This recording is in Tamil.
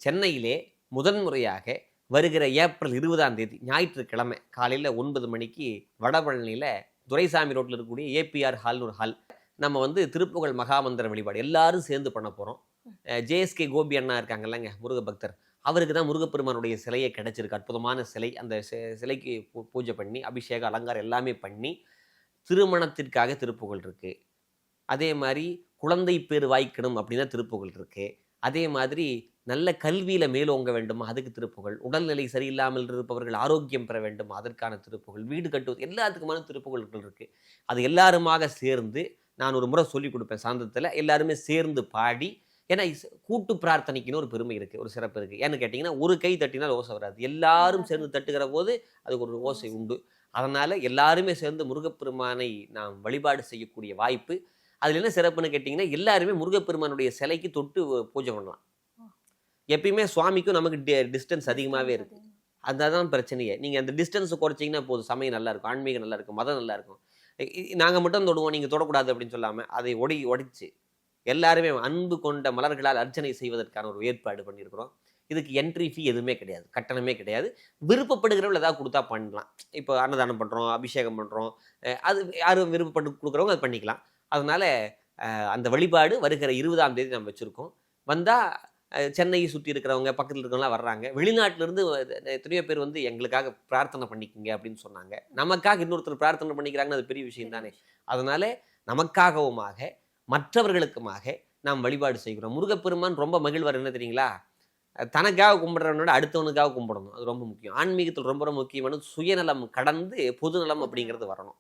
சென்னையிலே முதன்முறையாக வருகிற ஏப்ரல் 20ஆம் தேதி ஞாயிற்றுக்கிழமை காலையில் 9 மணிக்கு வடபழனியில் துரைசாமி ரோட்டில் இருக்கக்கூடிய ஏபிஆர் ஹால்னு ஒரு ஹால் நம்ம திருப்புகழ் மகாமந்திர வழிபாடு எல்லாரும் சேர்ந்து பண்ண போகிறோம். ஜேஎஸ்கே கோபி அண்ணா இருக்காங்கல்லங்க முருக பக்தர், அவருக்கு தான் முருகப்பெருமானுடைய சிலையை கிடைச்சிருக்கு. அற்புதமான சிலை. அந்த சிலைக்கு பூஜை பண்ணி அபிஷேகம் அலங்காரம் எல்லாமே பண்ணி திருமணத்திற்காக திருப்புகழ் இருக்குது. அதே மாதிரி குழந்தை பேர் வாய்க்கணும் அப்படின்னா திருப்புகழ் இருக்குது. அதே மாதிரி நல்ல கல்வியில் மேலோங்க வேண்டுமா அதுக்கு திருப்புகழ், உடல்நிலை சரியில்லாமல் இருப்பவர்கள் ஆரோக்கியம் பெற வேண்டும் அதற்கான திருப்புகழ், வீடு கட்டுவது எல்லாத்துக்குமான திருப்புகழ்கள் இருக்குது. அது எல்லாருமாக சேர்ந்து நான் ஒரு முறை சொல்லிக் கொடுப்பேன் சாந்தத்தில், எல்லாருமே சேர்ந்து பாடி. ஏன்னா கூட்டு பிரார்த்தனைக்குன்னு ஒரு பெருமை இருக்குது, ஒரு சிறப்பு இருக்குது. ஏன்னு கேட்டிங்கன்னா ஒரு கை தட்டினால் ஓசை வராது, எல்லாரும் சேர்ந்து தட்டுகிற போது அதுக்கு ஒரு ஓசை உண்டு. அதனால் எல்லாருமே சேர்ந்து முருகப்பெருமானை நாம் வழிபாடு செய்யக்கூடிய வாய்ப்பு. அதில் என்ன சிறப்புன்னு கேட்டிங்கன்னா எல்லாருமே முருகப்பெருமானுடைய சிலைக்கு தொட்டு பூஜை பண்ணலாம். எப்பயுமே சுவாமிக்கும் நமக்கு டிஸ்டன்ஸ் அதிகமாகவே இருக்குது. அதுதான் பிரச்சனையே. நீங்கள் அந்த டிஸ்டன்ஸை குறைச்சிங்கன்னா போதும், சமயம் நல்லாயிருக்கும், ஆன்மீகம் நல்லாயிருக்கும், மதம் நல்லாயிருக்கும். நாங்கள் மட்டும் தொடுவோம், நீங்கள் தொடக்கூடாது அப்படின்னு சொல்லாமல் அதை உடைச்சு எல்லாருமே அன்பு கொண்ட மலர்களால் அர்ச்சனை செய்வதற்கான ஒரு ஏற்பாடு பண்ணியிருக்கிறோம். இதுக்கு என்ட்ரி ஃபீ எதுவுமே கிடையாது, கட்டணமே கிடையாது. விருப்பப்படுகிறவர்கள் ஏதாவது கொடுத்தா பண்ணலாம். இப்போ அன்னதானம் பண்ணுறோம், அபிஷேகம் பண்ணுறோம், அது யாரும் விருப்பப்பட்டு கொடுக்குறவங்க அது பண்ணிக்கலாம். அதனால் அந்த வழிபாடு வருகிற 20ஆம் தேதி நம்ம வச்சுருக்கோம். வந்தால் சென்னையை சுற்றி இருக்கிறவங்க பக்கத்தில் இருக்கிறவங்களாம் வர்றாங்க. வெளிநாட்டிலேருந்து எத்தனையோ பேர் எங்களுக்காக பிரார்த்தனை பண்ணிக்கோங்க அப்படின்னு சொன்னாங்க. நமக்காக இன்னொருத்தர் பிரார்த்தனை பண்ணிக்கிறாங்கன்னு அது பெரிய விஷயம் தானே. அதனால் நமக்காகவுமாக மற்றவர்களுக்குமாக நாம் வழிபாடு செய்கிறோம். முருகப்பெருமான் ரொம்ப மகிழ்வார் என்ன தெரியுங்களா, தனக்காக கும்பிட்றவனோட அடுத்தவனுக்காக கும்பிடணும். அது ரொம்ப முக்கியம். ஆன்மீகத்தில் ரொம்ப ரொம்ப முக்கியமானது சுயநலம் கடந்து பொதுநலம் அப்படிங்கிறது வரணும்.